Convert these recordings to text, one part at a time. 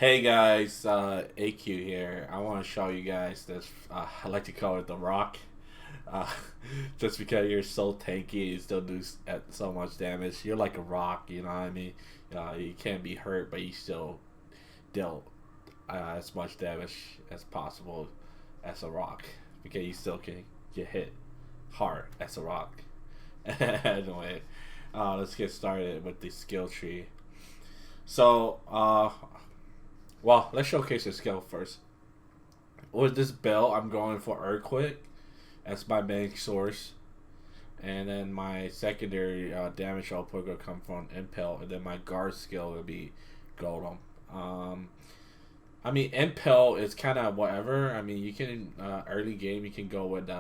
Hey guys, AQ here. I want to show you guys this. I like to call it the Rock. Uh, just because you're so tanky, you still do so much damage. You're like a rock, you know what I mean? You can't be hurt, but you still deal as much damage as possible as a rock because you still can get hit hard as a rock. Anyway, let's get started with the skill tree. So, well, let's showcase the skill first. With this build, I'm going for Earthquake as my main source, and then my secondary damage output will come from Impel, and then my guard skill will be Golem. Um, I mean, Impel is kind of whatever. I mean, you can early game you can go with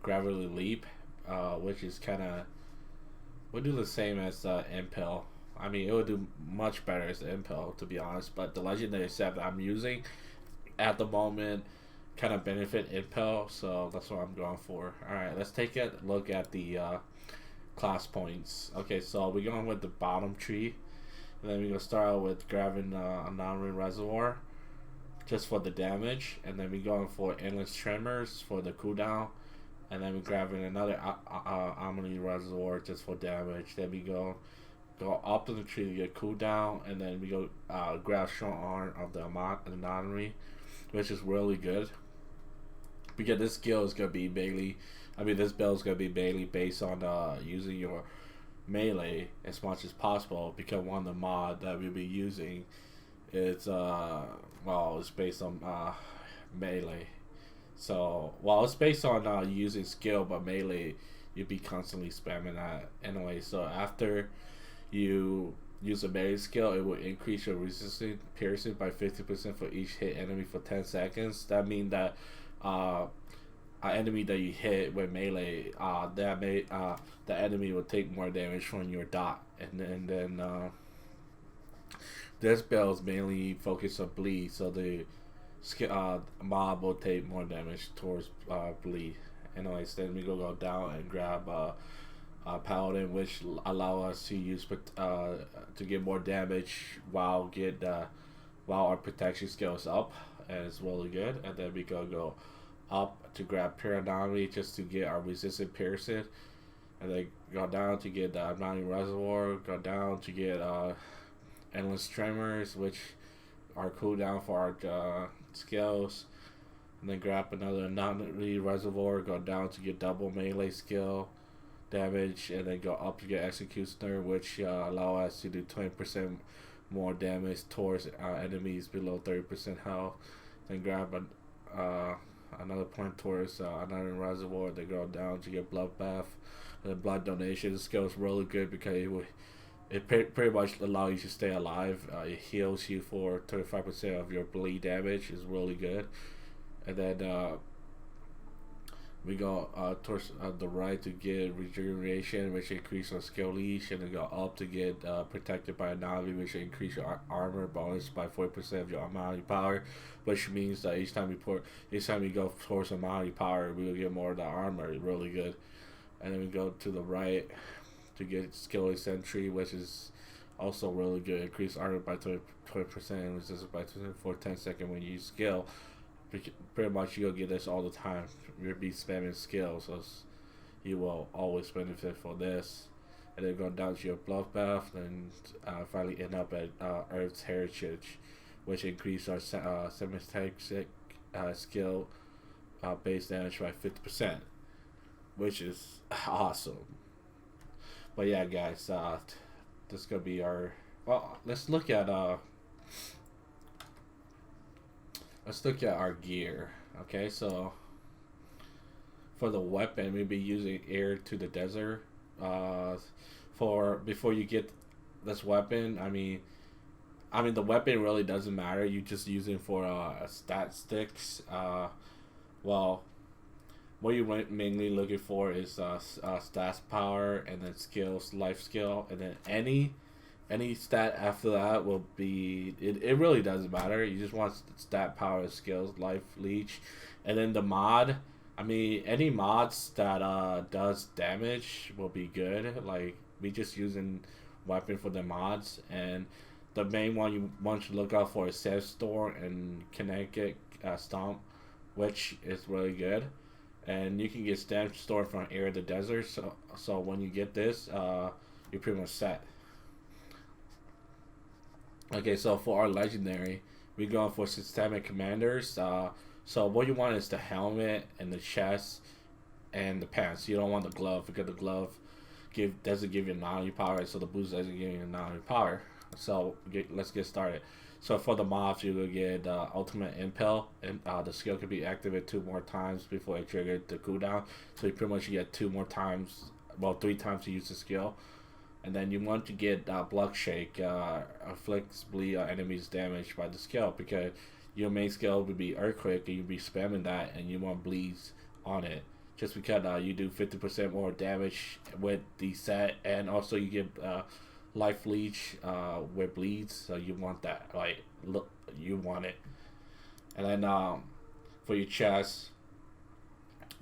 Gravity Leap, which is kind of would do the same as Impel. I mean, it would do much better as Impel, to be honest. But the legendary set that I'm using at the moment kind of benefit Impel, so that's what I'm going for. All right, let's take a look at the class points. Okay, so we're going with the bottom tree, and then we're gonna start out with grabbing Anomaly Reservoir just for the damage, and then we're going for Endless Tremors for the cooldown, and then we're grabbing another Anomaly Reservoir just for damage. Then we go up to the tree to get cooldown, and then we go grab Strong Arm of the Anomaly, which is really good because this skill is gonna be mainly, I mean, this build is gonna be mainly based on using your melee as much as possible. Because one of the mod that we'll be using is well, it's based on melee. So while it's based on using skill, but melee, you'll be constantly spamming that anyway. So after you use a melee skill, it will increase your resistance piercing by 50% for each hit enemy for 10 seconds. That means that an enemy that you hit with melee, the enemy will take more damage from your dot, and then this build is mainly focused on bleed, so the mob will take more damage towards bleed. Anyways, then we go down and grab Paladin, which allow us to use to get more damage while while our protection skill is up, and it's really good. And then we go up to grab Anomaly just to get our resistant piercing, and then go down to get the Anomaly Reservoir, go down to get Endless Tremors, which are cooldown for our skills, and then grab another Anomaly Reservoir, go down to get double melee skill damage, and then go up to get Executioner, which allow us to do 20% more damage towards enemies below 30% health. Then grab another point towards another reservoir. Then go down to get Bloodbath. The blood donation skill is really good because pretty much allows you to stay alive. It heals you for 35% of your bleed damage. Is really good. And then we go towards the right to get regeneration, which increases our skill leash, and then go up to get protected by anomaly, which increase your armor bonus by 40% of your anomaly power, which means that each time we go towards anomaly power, we will get more of the armor. Really good. And then we go to the right to get skill sentry, which is also really good. Increase armor by 20% and resistance by 20 for 10 seconds when you use skill. Pretty much you'll get this all the time. You'll be spamming skills, so you will always benefit for this. And then go down to your Bloodbath, and finally end up at Earth's Heritage, which increase our semi-static skill base damage by 50%, which is awesome. But yeah, guys, this is gonna be our. Well, let's look at our gear. Okay, so for the weapon, we'll be using Air to the Desert. For before you get this weapon, I mean the weapon really doesn't matter. You just use it for stat sticks. Well, what you're mainly looking for is stats power, and then skills, life skill, and then any stat after that will be it really doesn't matter. You just want stat power, skills, life leech, and then the mod. I mean, any mods that does damage will be good. Like we just using weapon for the mods, and the main one you want to look out for is Sandstorm and Connecticut Stomp, which is really good. And you can get Sandstorm from Air of the Desert. So when you get this, you're pretty much set. Okay, so for our legendary, we're going for systemic commanders. So what you want is the helmet and the chest and the pants. You don't want the glove because the glove doesn't give you non power, so the boost doesn't give you non power. So let's get started. So for the mobs, you will get ultimate impel, and the skill can be activated 2 more times before it triggers the cooldown. So you pretty much get 2 more times, well 3 times to use the skill. And then you want to get Block Shake, afflicts bleed enemies damage by the skill, because your main skill would be Earthquake and you'll be spamming that and you want bleeds on it. Just because you do 50% more damage with the set, and also you get life leech with bleeds, so you want that. Like, look, you want it. And then for your chest,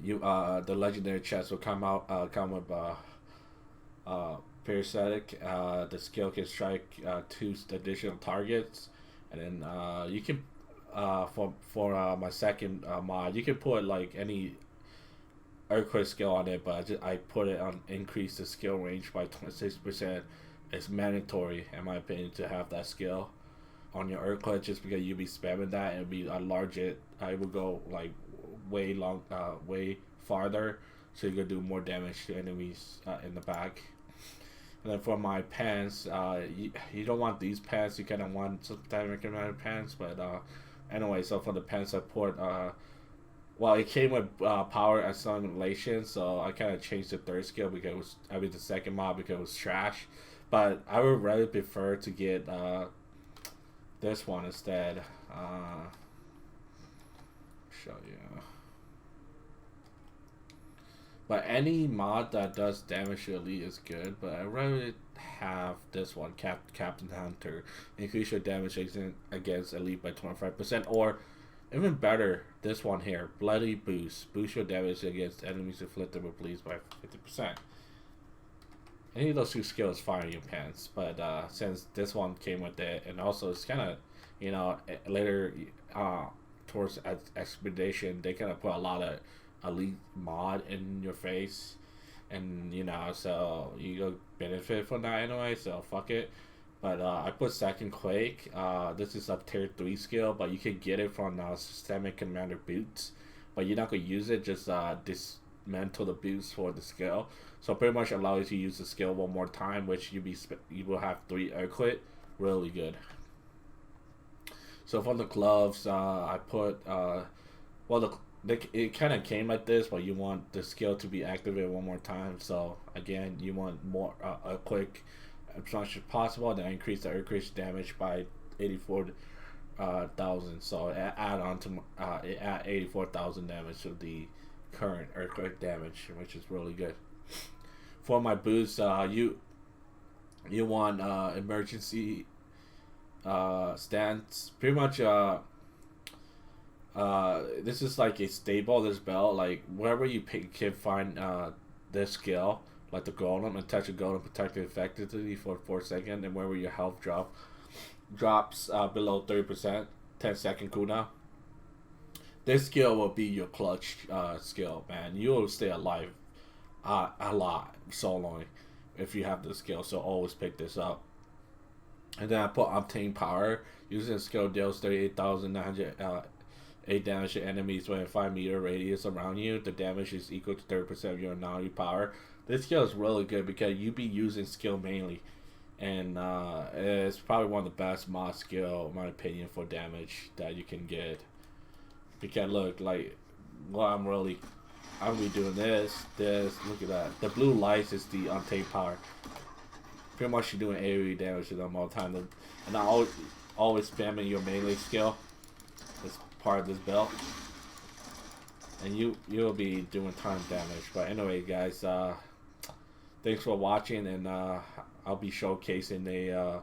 you the legendary chest will come with parasitic. The skill can strike 2 additional targets, and then you can for my second mod, you can put like any Earthquake skill on it, but I put it on increase the skill range by 26%. It's mandatory, in my opinion, to have that skill on your Earthquake, just because you'll be spamming that and be large it. I will go like way farther, so you can do more damage to enemies in the back. And then for my pants, you don't want these pants. You kind of want some recommended pants, but anyway. So for the pants, I put well, it came with power assimilation, so I kind of changed the third skill because the second mob because it was trash. But I would rather prefer to get this one instead. Show you. But any mod that does damage to elite is good, but I'd rather have this one, Captain Hunter. Increase your damage against elite by 25%, or even better, this one here, Bloody Boost. Boost your damage against enemies inflicted with bleeds by 50%. Any of those 2 skills fire in your pants, but since this one came with it, and also it's kind of, you know, later towards Expedition, they kind of put a lot of elite mod in your face, and you know, so you go benefit from that anyway, so fuck it. But I put second Quake. This is a tier 3 skill, but you can get it from Systemic Commander boots, but you're not gonna use it. Just dismantle the boots for the skill, so pretty much allows you to use the skill 1 more time, which you will have 3 Earthquake. Really good. So for the gloves, I put well, it kind of came like this, but you want the skill to be activated 1 more time. So again, you want more Earthquake as much as possible, then increase the Earthquake damage by 84,000. So add on to it add 84,000 damage to the current Earthquake damage, which is really good. For my boost, you want emergency stance. Pretty much this is like a stable, this belt, like wherever you can find this skill, like the golem, and touch a golem, protect it effectively for 4 seconds, and wherever your health drops below 30%, 10-second cooldown. This skill will be your clutch skill, man. You will stay alive a lot soloing if you have this skill, so always pick this up. And then I put Obtain Power. Using the skill deals 38,908 damage to enemies within 5-meter radius around you. The damage is equal to 30% of your non-power. This skill is really good because you be using skill mainly, and it's probably one of the best mod skill, in my opinion, for damage that you can get. Because look, like, well, I'm gonna be doing this. Look at that. The blue lights is the Obtain Power. Pretty much you're doing AoE damage to them all the time, and I always spamming your melee skill. It's part of this belt, and you'll be doing ton of damage. But anyway, guys, thanks for watching, and I'll be showcasing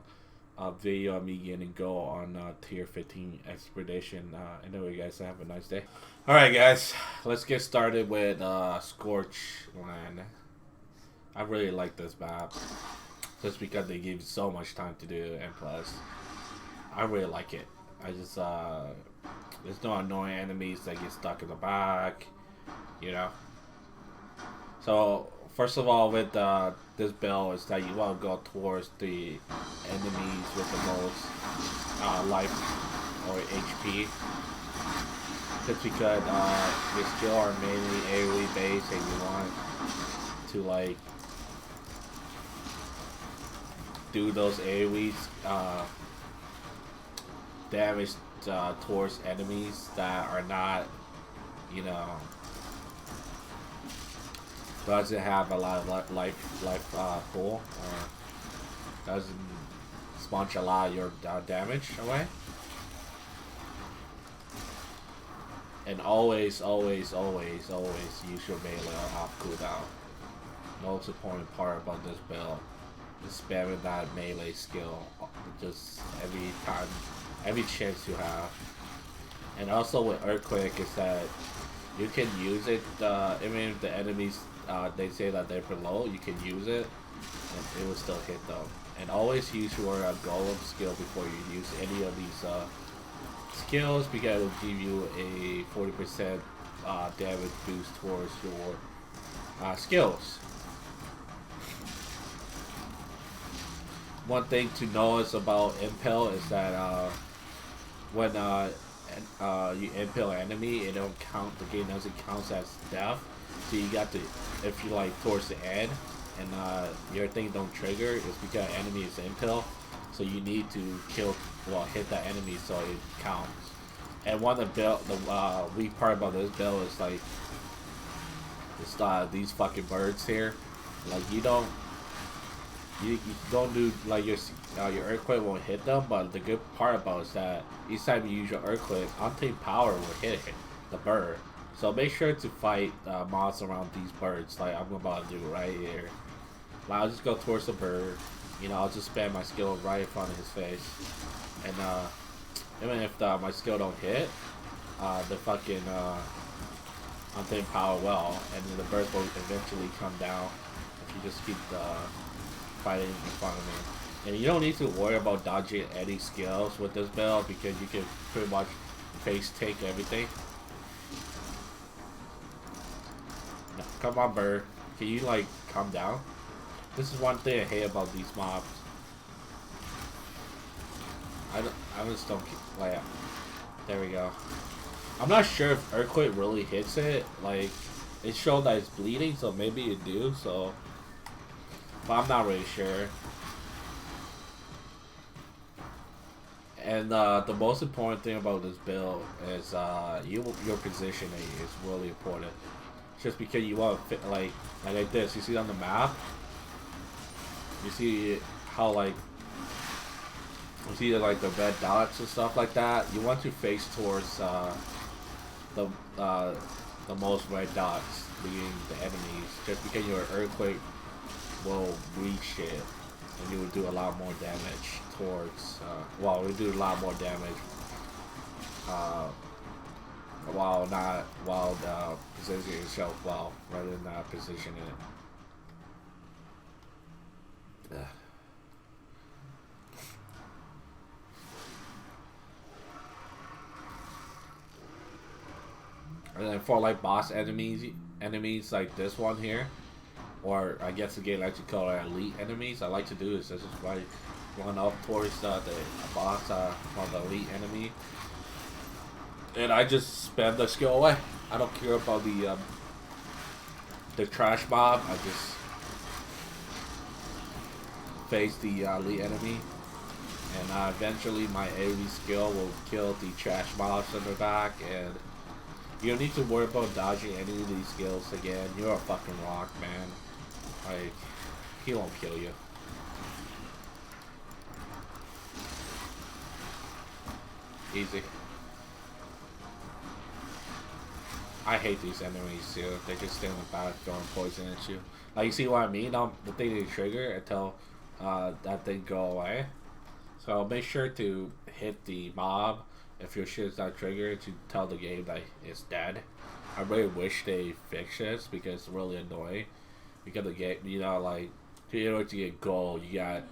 a video of me getting go on tier 15 expedition. Anyway, guys, have a nice day. All right, guys, let's get started with Scorch Land. I really like this map. just because they give you so much time to do it, and plus, I really like it. I just there's no annoying enemies that get stuck in the back, you know. So first of all, with this build is that you want to go towards the enemies with the most life or HP, just because your skill are mainly AoE based, and you want to like do those AoE damage towards enemies that are not, you know, doesn't have a lot of life pool, or doesn't sponge a lot of your damage away. And always use your melee off cooldown. Most important part about this build is spamming that melee skill just every time, every chance you have. And also with Earthquake is that you can use it, even if the enemies, they say that they're below, you can use it, and it will still hit them. And always use your Golem skill before you use any of these skills, because it will give you a 40% damage boost towards your skills. One thing to notice about Impale is that when you impale an enemy, it don't count. The game doesn't count as death. So you got to, if you like towards the end, and your thing don't trigger, it's because enemy is impale. So you need to hit that enemy so it counts. And one of the weak part about this build is like, it's these fucking birds here. Like you don't do like your Earthquake won't hit them, but the good part about it is that each time you use your Earthquake, Untamed Power will hit the bird. So make sure to fight mobs around these birds, like I'm about to do right here. Like I'll just go towards the bird, you know, I'll just spam my skill right in front of his face, and even if my skill don't hit, the fucking Untamed Power well, and then the bird will eventually come down if you just keep fighting in front of me. And you don't need to worry about dodging any skills with this build, because you can pretty much face take everything. No, come on, bird. Can you like calm down? This is one thing I hate about these mobs. I just don't like. There we go. I'm not sure if Earthquake really hits it. Like, it showed that it's bleeding, so maybe it do. So, but I'm not really sure. And the most important thing about this build is your positioning is really important. Just because you want to fit like this. You see on the map. You see how like you see like the red dots and stuff like that. You want to face towards the most red dots, being the enemies. Just because your Earthquake will reach it, and you will do a lot more damage towards. Well, we do a lot more damage. While positioning yourself well, rather than positioning it. And then for like boss enemies like this one here, or I guess again like you call it elite enemies, I like to do is just like run up towards the boss, on the elite enemy, and I just spam the skill away. I don't care about the trash mob. I just face the elite enemy, and eventually my AoE skill will kill the trash mobs in the back, and you don't need to worry about dodging any of these skills again. You're a fucking rock, man. Like, he won't kill you. Easy. I hate these enemies too. They just stay in the back throwing poison at you. Like, you see what I mean? The thing they trigger until that thing go away. So make sure to hit the mob if your shit's not triggered, to tell the game that it's dead. I really wish they fix this, because it's really annoying. Because the game, you know, like In order to get gold, you got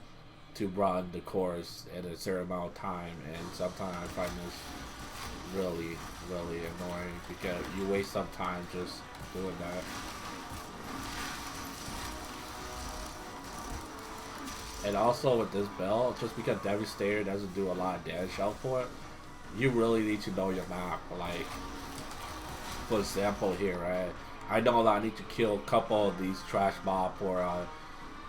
to run the course in a certain amount of time, and sometimes I find this really, really annoying because you waste some time just doing that. And also with this belt, just because Devastator doesn't do a lot of damage output, you really need to know your map. Like, for example here, right? I know that I need to kill a couple of these trash mob or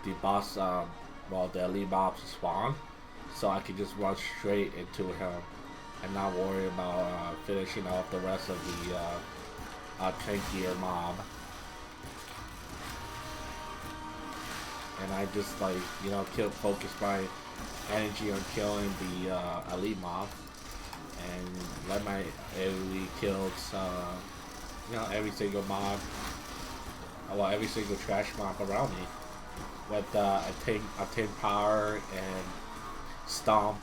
the boss, well, the elite mobs spawn, so I can just run straight into him and not worry about finishing off the rest of the tankier mob. And I just like, you know, focus my energy on killing the elite mob and let my AoE kill you know, every single mob, well, every single trash mob around me with attain power and stomp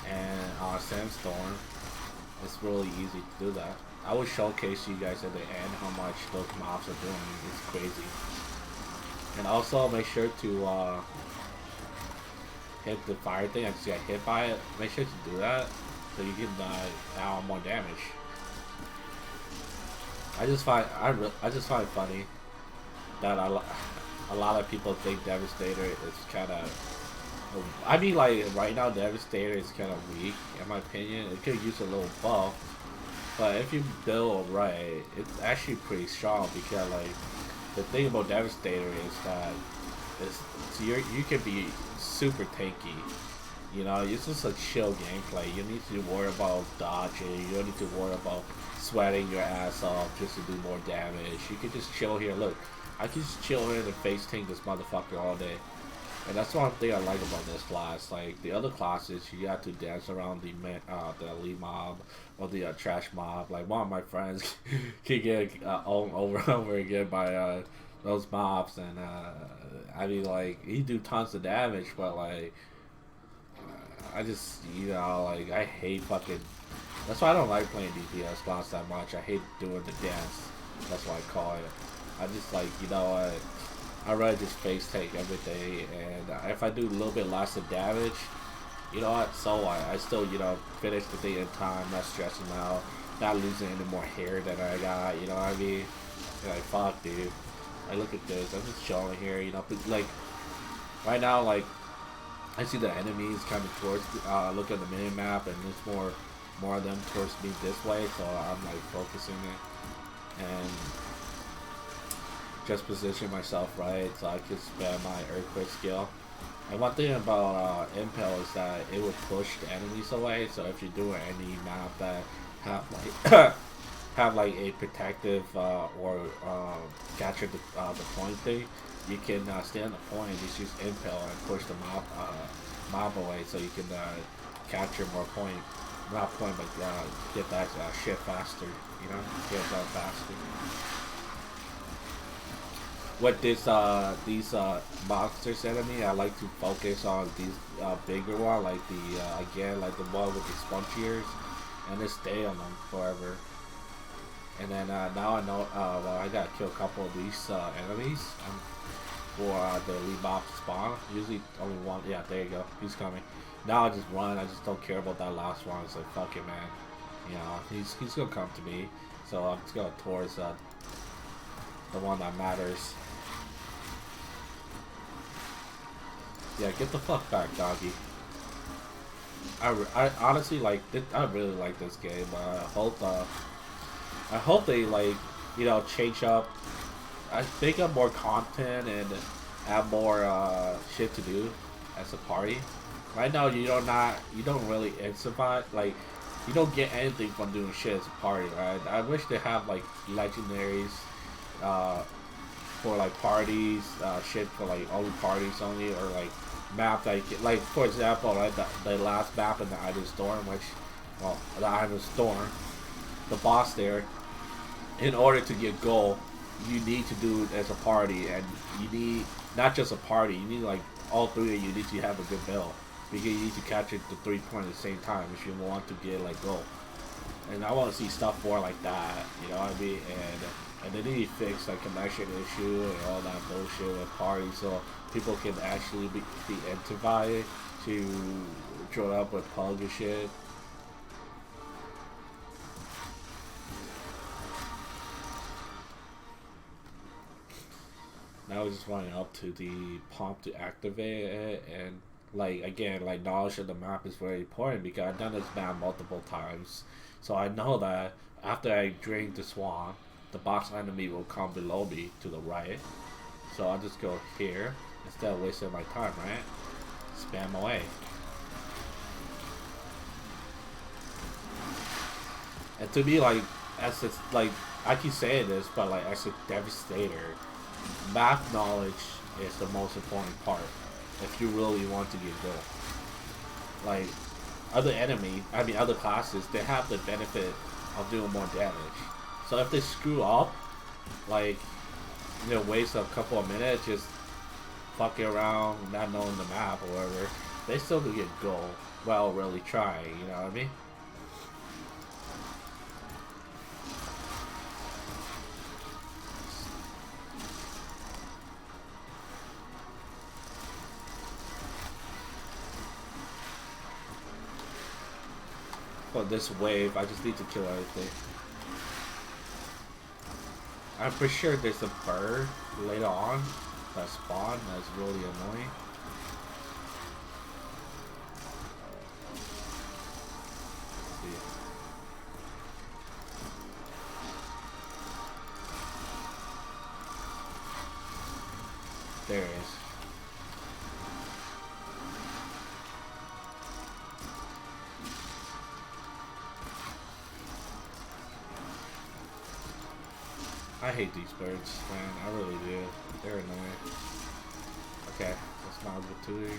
and sandstorm. It's really easy to do that. I will showcase you guys at the end how much those mobs are doing. It's crazy. And also make sure to hit the fire thing. I just got hit by it. Make sure to do that so you can add more damage. I just find it funny that a lot of people think Devastator is kind of. I mean, like right now, Devastator is kind of weak in my opinion. It could use a little buff, but if you build right, it's actually pretty strong because like the thing about Devastator is that you can be super tanky. You know, it's just a chill gameplay. You need to worry about dodging. You don't need to worry about sweating your ass off just to do more damage. You can just chill here. Look, I can just chill here and face tank this motherfucker all day. And that's one thing I like about this class. Like the other classes, you have to dance around the elite mob or the trash mob. Like one of my friends can get owned over and over again by those mobs, and I mean, like he do tons of damage, but like I just, you know, like I hate fucking. That's why I don't like playing DPS class that much. I hate doing the dance. That's what I call it. I just like, you know, I rather just face tank every day, and if I do a little bit less of damage, you know what, so I still, you know, finish the day in time, not stressing out, not losing any more hair that I got, you know what I mean? Like, fuck, dude. Like, look at this, I'm just chilling here, you know, like, right now, like, I see the enemies coming towards, look at the mini-map, and there's more of them towards me this way, so I'm, like, focusing it, and just position myself right so I can spam my earthquake skill. And one thing about Impel is that it will push the enemies away. So if you're doing any map that have like have like a protective or capture the point thing, you can stay on the point and just use Impel and push the mob away so you can capture more point. Not point, but get that shit faster. You know, get that faster. With this these monsters enemy, I like to focus on these bigger one, like the again, like the one with the sponge ears, and just stay on them forever. And then now I know, well, I gotta kill a couple of these enemies for the elite mob spawn. Usually only one. Yeah, there you go. He's coming. Now I just run. I just don't care about that last one. It's like, fuck it, man. You know, he's gonna come to me. So I'm just going towards the one that matters. Yeah, get the fuck back, doggy. I honestly like it. I really like this game. I hope they like, you know, change up. I think of more content and have more shit to do as a party. Right now, you don't really incentivize, like, you don't get anything from doing shit as a party, right? I wish they have like legendaries for like parties, shit for like only parties only, or like map that you can, like for example, right, the last map in the Iron Storm, which, well, the Iron Storm, the boss there, in order to get gold, you need to do it as a party, and you need not just a party, you need like all three of you need to have a good build, because you need to capture the 3 points at the same time if you want to get like gold. And I want to see stuff more like that, you know what I mean? And they need to fix like connection issue and all that bullshit with parties so people can actually be invited to join up with pug and shit. Now we're just running up to the pump to activate it, and like again, like knowledge of the map is very important because I've done this map multiple times, so I know that after I drink the swamp, the boss enemy will come below me to the right. So I'll just go here instead of wasting my time, right? Spam away. And to me, like, as it's like I keep saying this, but like as a Devastator, map knowledge is the most important part if you really want to get good. Like other other classes, they have the benefit of doing more damage. So if they screw up, like, you know, waste a couple of minutes just fucking around, not knowing the map or whatever, they still do get gold while really trying, you know what I mean? For this wave, I just need to kill everything. I'm pretty sure there's a bird later on that spawn that's really annoying. There it is. I hate these birds, man. I really do. They're annoying. Okay, that's not a good too.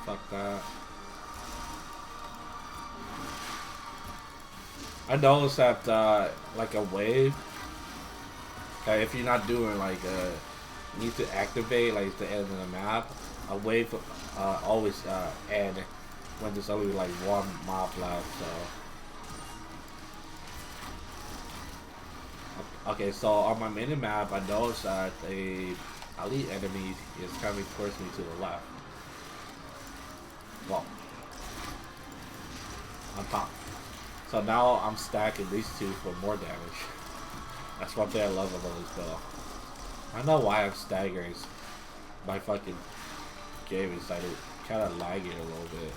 Fuck that. I noticed that like a wave, if you're not doing like you need to activate like the end of the map, a wave always end when there's only like one mob left. So okay, so on my mini map, I noticed that a elite enemy is coming towards me to the left. Well, on top. So now I'm stacking these two for more damage. That's one thing I love about this build. I don't know why I'm staggering. My fucking game is like kind of lagging a little bit.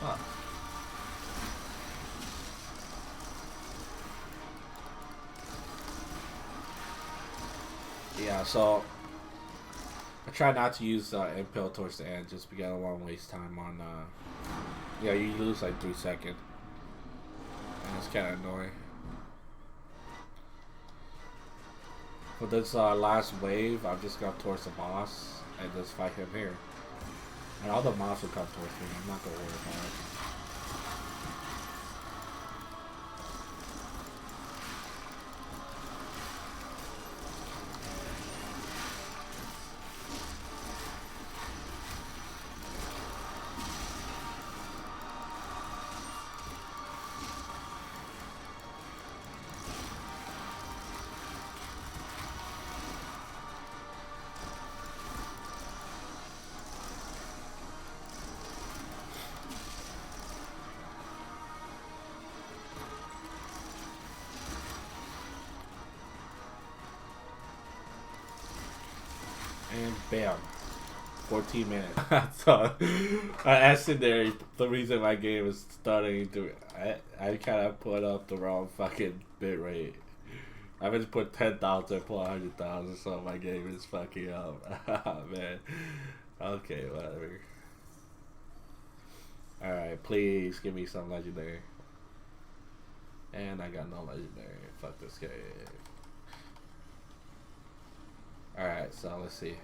Huh. Yeah, so I try not to use impale towards the end just because I don't want to waste time on yeah, you lose like 3 seconds and it's kind of annoying. For this last wave, I'm just going towards the boss and just fight him here, and all the mobs will come towards me. I'm not gonna worry about it. And bam, 14 minutes. So I sit there. The reason my game is starting to, I kind of put up the wrong fucking bit rate. I just put 10,000, put 100,000, so my game is fucking up. Man, Okay, whatever. Alright, please give me some legendary. And I got no legendary. Fuck this guy. Alright, so let's see.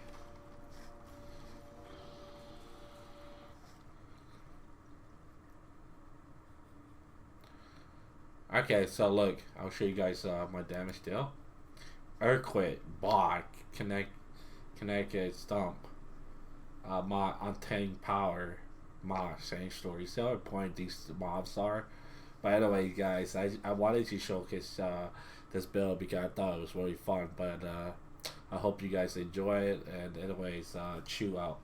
Okay, so look, I'll show you guys my damage deal. Earthquake, block, connect, stump. My untamed power, my same story. See how important these mobs are. But anyway, guys, I wanted to showcase this build because I thought it was really fun. But I hope you guys enjoy it. And anyways, chew out.